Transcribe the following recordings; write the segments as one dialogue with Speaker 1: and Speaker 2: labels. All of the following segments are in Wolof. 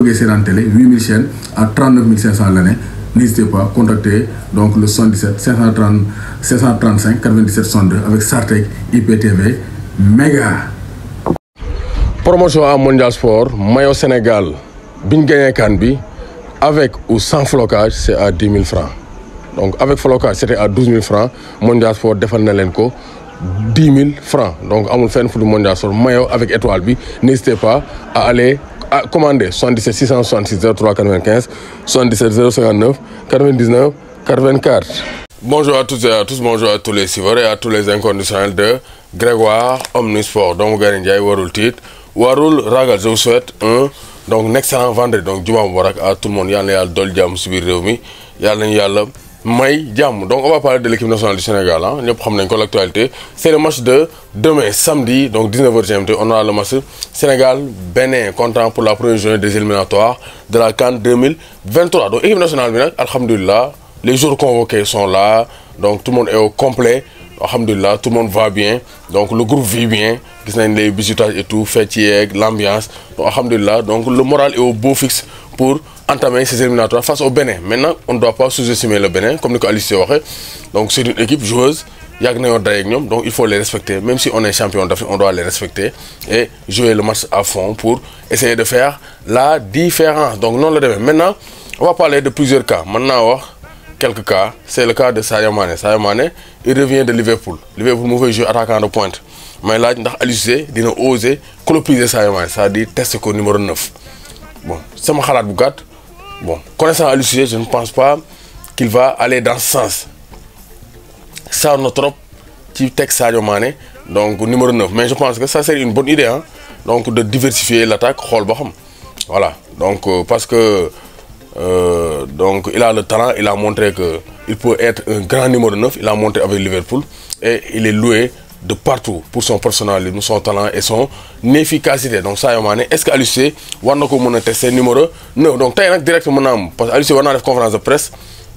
Speaker 1: bëggee seetaan télé 8000 chaînes à 39 500 l'année. N'hésitez pas à contacter donc le 77 535 97 62 avec Sartec IPTV méga.
Speaker 2: Promotion à Mondial Sport maillot Sénégal bi ñu gagné CAN bi avec ou sans flocage c'est à 10 000 francs donc avec flocage c'était à 12 000 francs Mondial Sport defal na leen ko 10 000 francs donc amul fenn fu du Mondial Sport maillot avec étoile bi n'hésitez pas à aller à commander 77 666 03 95 77 059 99 84. Bonjour à toutes et à tous, bonjour à tous les suiveurs et à tous les inconditionnels de Grégoire Omnisport. Donc Gary Ndiaye warul titre warul ragal. Je vous souhaite un excellent vendredi donc juma mubarak à tout le monde. Yàlla na yàlla dool jàmm si biir réew mi yàlla nañu yàlla may jàmm. Donc on va parler de l'équipe nationale du Sénégal ah ñëpp xam nañ ko l'actualité. C'est le match de demain samedi donc 19h GMT. On aura le match Sénégal-Bénin comptant pour la première journée des éliminatoires de la CAN 2023. Donc équipe nationale bi nag alhamdulilah les joueurs convoqués sont là donc tout le monde est au complet. Alhamdulillah, tout le monde va bien. Donc le groupe vit bien. Gis nañ les visitages et tout, fête yeeg, l'ambiance. Donc alhamdulillah, donc le moral est au beau fixe pour entamer ces éliminatoires face au Bénin. Maintenant, on ne doit pas sous-estimer le Bénin, comme ni ko Aliou Cissé waxee. Donc c'est une équipe joueuse. Yàgg nañoo daje ak ñoom, donc il faut les respecter. Même si on est champion d'Afrique, on doit les respecter et jouer le match à fond pour essayer de faire la différence. Donc noonu la demee. Maintenant, on va parler de plusieurs cas. Maintenant wax quelques cas, c'est le cas de Sadio Mané. Sadio Mané, il revient de Liverpool. Liverpool mu fay jouer attaquant de pointe. Mais laaj ndax Aliou Cissé dina oser clopiser Sadio Mané, c'est-à-dire tester ko numéro 9. Bon, sama xalaat bu gàtt. Bon, connaissant Aliou Cissé, je ne pense pas qu'il va aller dans ce sens. Ça na trop ci teg Sadio Mané donc numéro 9. Mais je pense que ça serait une bonne idée hein. Donc de diversifier l'attaque xool ba xam. Voilà. Donc parce que donc il a le talent, il a montré que il peut être un grand numéro 9, il a montré avec Liverpool et il est loué de partout pour son personnalisme, son talent et son efficacité. Donc Sadio Mané, est-ce que Aliou Cissé war na ko mën a tester numéro 9? Donc tey nag direct mën na am parce que Aliou Cissé war naa def conférence de presse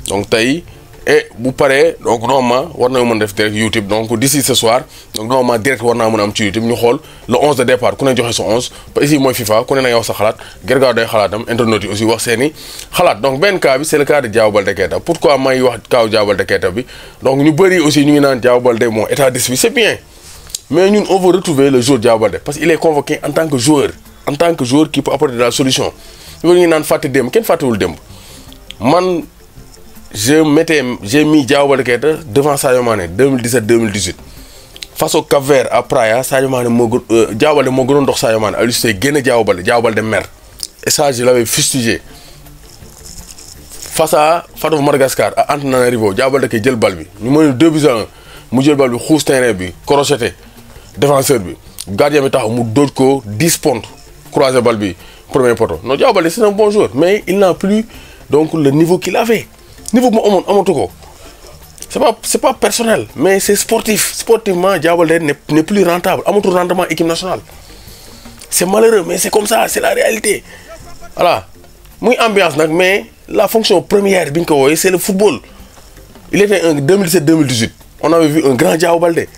Speaker 2: donc tey et bu paree donc normalement war na mën def direct YouTube donc d'ici ce soir donc normalement direct war naa mën a am ci YouTube ñu xool le 11 de départ ku ne joxe sa 11 parce que ici mooy FIFA ku ne na nga wax sa xalaat Grégoire day xalaatam internautes yi aussi wax seeni xalaat. Donc benn cas bi c'est le cas de Diao Baldé Keita. Pourquoi may wax cas Diao Baldé Keita bi donc ñu bëri aussi ñu ngi naan Diao Baldé mon état d'esprit c'est bien mais ñun on veut retrouver le joueur Diao Baldé parce qu'il est convoqué en tant que joueur qui peut apporter de la solution. ñu ngi naan fàtte démb kenn fàttewul démb man. J'ai mis Diao Baldé Keita devant Sadio Mané 2017-2018 face au Cap-Vert à Praia. Sadio Mané Diao Baldé moo gënoon dox Sadio Mané Aliou Cissé génne Diao Baldé mer et ça je l'avais fustigé face à Fatou Madagascar à Antananarivo. Diao Baldé kay jël bal bi ñu mën 2-1 mu jël bal bi xuus terrain bi crocheté défenseur bi gardien bi taxaw mu dóor ko 10 pontes croisé bal bi premier poteau. Non Diao Baldé c'est un bon joueur mais il n'a plus donc le niveau qu'il avait. Niveau bu mu amoon amatu ko c'est pas personnel mais c'est sportivement Diao Baldé n'est plus rentable amatul rendement équipe nationale c'est malheureux mais c'est comme ça c'est la réalité. Voilà muy ambiance nag mais la fonction première bi ñu ko wooyee c'est le football. Il était en 2017-2018 on avait vu un grand Diao Baldé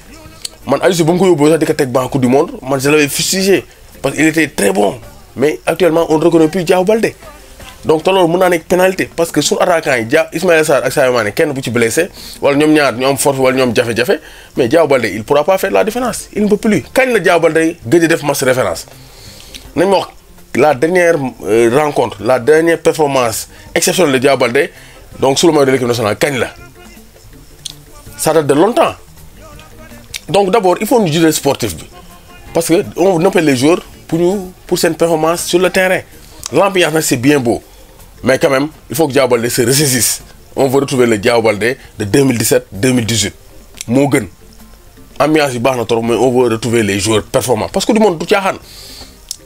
Speaker 2: man Aliou Cissé ba mu ko yóbboo sax di ko teg banc Coupe du Monde man je l'avais fustigé parce qu'il était très bon mais actuellement on ne reconnaît plus Diao Baldé. Donc te loolu mën naa nekk pénalité parce que suñu attaquant yi Ismaïla Sarr ak Sadio Mané kenn bu ci blessé wala ñoom ñaar ñu am force wala ñoom jafe-jafe mais Diao Baldé il pourra pas faire la différence il ne peut plus. Kañ la Diao Baldé gëj a def match référence nañ ma wax la dernière rencontre la dernière performance exceptionnelle de Diao Baldé donc sous le maillot de l'équipe nationale kañ la ça date de longtemps. Donc d'abord il faut ñu juger sportif bi parce que on appelle les joueurs pour seen performance sur le terrain. L'ambiance nag c'est bien beau mais quand même il faut que Diao Baldé se ressaisisse. On veut retrouver le Diao Baldé de 2017-2018 moo gën ambiance yi baax na trop mais on veut retrouver les joueurs performants parce que du monde du caaxaan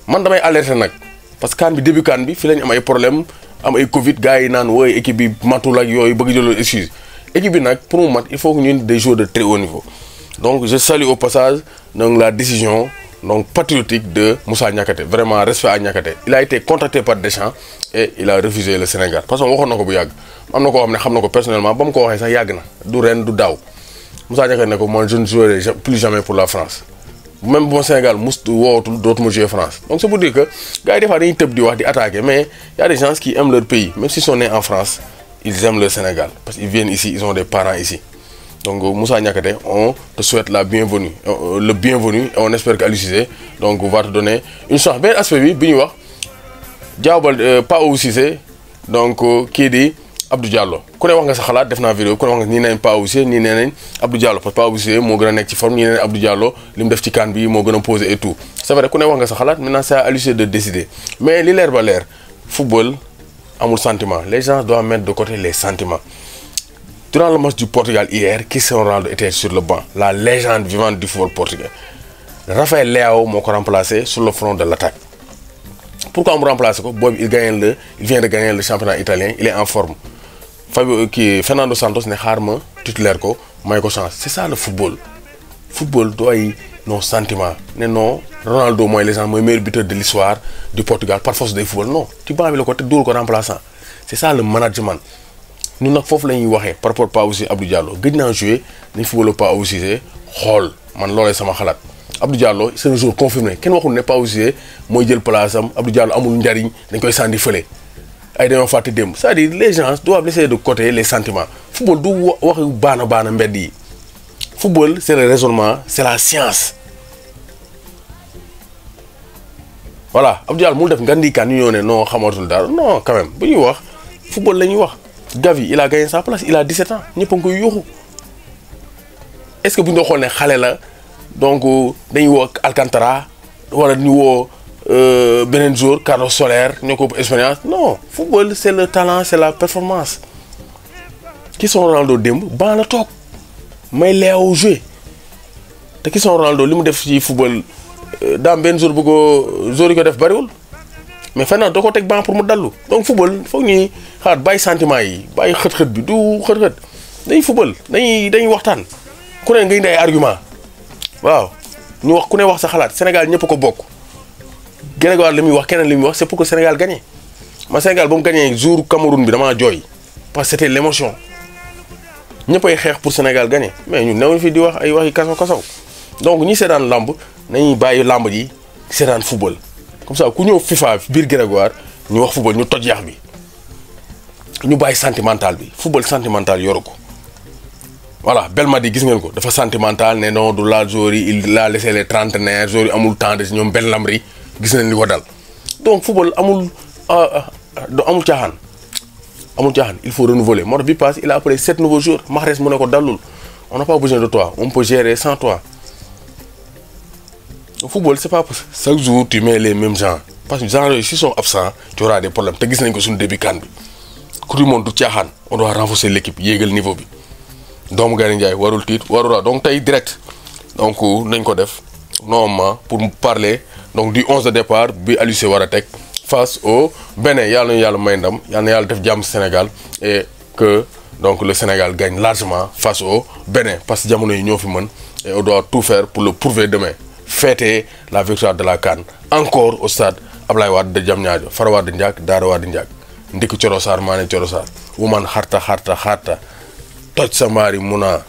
Speaker 2: man damay alerter nag parce que CAN bi début CAN bi fi lañ am ay problème am ay Covid gars yi naan wooy équipe bi matul ak yooyu bëgg jëloo excuse équipe bi nag pour mu mat il faut que ñun des joueurs de très haut niveau. Donc je salue au passage donc la décision donc patriotique de Moussa Niakhaté. Vraiment respect à Niakhaté. Il a été contacté par Deschamps et il a refusé le Sénégal parce que waxoon na ko bu yàgg am na koo xam ne xam na ko personnellement ba mu ko waxee sax yàgg na du ren du daaw Moussa Niakhaté ne ko moi je ne jouerai plus jamais pour la France même bon Sénégal mustu woowatul dootuma jouer France. Donc c'est pour dire que gars yi des fois dañuy tëb di wax di attaquer, mais y a des gens qui aiment leur pays même s'ils sont nés en France, ils aiment le Sénégal parce qu'ils viennent ici, ils ont des parents ici. Donc Moussa Niakhaté, on te souhaite la bienvenue, le bienvenu, et on espère qu'Aliou Cissé donc va te donner une chance. Beneen aspect bi ñu wax jaawbal Pa Ousou Cissé donc kii di Abdou Diallo ku ne wax nga sa xalaat def naa vidéo ku ne wax nga nii nañ Pa Ousou Cissé nii nee nañ Abdou Diallo parce que Pa Ousou Cissé moo gën a nekk ci forme nii nee nañ Abdou Diallo li mu def ci CAN bi moo gën a posé et tout c'est vrai ku ne wax nga sa xalaat maintenant c'est à Aliou Cissé de décider mais li leer ba leer football amul sentiment les gens doivent mettre de côté les sentiments. Durant le match du Portugal hier, Cristiano Ronaldo était sur le banc, la légende vivante du football portugais. Rafael Leao m'a remplacé sur le front de l'attaque. Pourquoi on me remplace? Il vient de gagner le championnat italien, il est en forme. Fernando Santos n'est pas titulaire, il a chance. C'est ça le football. Le football doit avoir nos sentiments. Non, Ronaldo, moi, les gens, le meilleur buteur de l'histoire du Portugal, par force de football. Non, tu peux avoir le côté d'où le remplaçant. C'est ça le management. Nous n'avons pas fait par rapport à Pa Ousou Abdou Diallo. Nous avons joué, nous avons joué Pa Ousou Cissé. Hol, man lolé sama xalat. Abdou Diallo, c'est un jour confirmé. Ken waxul ne Pa Ousou Cissé moy jël place am, Abdou Diallo amul ndariñ, dañ koy sandi feulé. Ay dañu faté dem. C'est-à-dire les gens doivent laisser de côté les sentiments. Football du wax bana mbedd yi. Football, c'est le raisonnement, c'est la science. Voilà, Abdou Diallo mu def ngandi kan ñu ñone non xamatul dara. Non, quand même, bu ñu wax football lañuy wax. Gavi, il a gagné sa place, il a 17 ans. Est-ce que vous avez un donc dañuy Alcantara wala ñu benen jour Carlos Soler ñoko expérience? Non, football c'est le talent, c'est la performance. Qui sont Ronaldo demb ban la tok may Léo jouer. Te qui sont Ronaldo limu def ci football dans ben jour bu ko jour yi ko def bariwul. Mais Fernando da ko tek ban pour mu dallu. Donc football faut ñi xaar bay sentiment yi, bay xët bi du xët. Dañuy football, dañuy waxtaan. Ku ne ngay ndey argument. Waaw. Ñu wax ku ne wax sa xalaat. Sénégal ñëpp ko bokk. Grégoire li muy wax keneen li muy wax c'est pour que Sénégal gagne. Ma Sénégal ba mu gagné jour Cameroun bi dama jooy parce que c'était l'émotion. Ñëppay xeex pour Sénégal gagner mais ñun newuñ fi di wax ay waxi kasaw. Donc ñi seetaan lamb nañuy bàyyi lamb ji seetaan football. Comme ça ku ñëw FIFA biir Grégoire ñu wax football ñu toj yax bi ñu bàyyi sentimental bi football sentimental yoru ko voilà Belmadi gis ngeen ko dafa sentimental ne non du la joueur yi il a laissé les trentenaires joueurs yi amul temps de ñoom benn lamri gis nañ li ko dal donc football amul caaxaan il faut renouveler moo tax bi passe il a appelé 7 nouveaux jours Mahrez mu ne ko dalul on n'a pas besoin de toi on peut gérer sans toi. Le football, c'est pas possible. Chaque jour, tu mets les mêmes gens. Parce que les gens, s'ils sont absents, tu auras des problèmes. Tu as vu que début CAN. On doit renforcer l'équipe, yégal niveau bi. Donc, warul tit, warura. Donc, tu es direct. Donc, nous avons normalement pour parler donc du 11 de départ, bi Aliou Cissé wara tek face au Bénin. Yalla may ndam, yalla def jàmm Sénégal et que donc le Sénégal gagne largement face au Bénin parce que jamono yi ñoo fi mën et on doit tout faire pour le prouver demain. Fêter la victoire de la CAN encore au stade Ablaye Wade de Diamniadio Fara Wade Ndiak Daara Wade Ndiak ndik Coro Sarr Mané Coro Sarr wuman xarta toj sa mbaari muna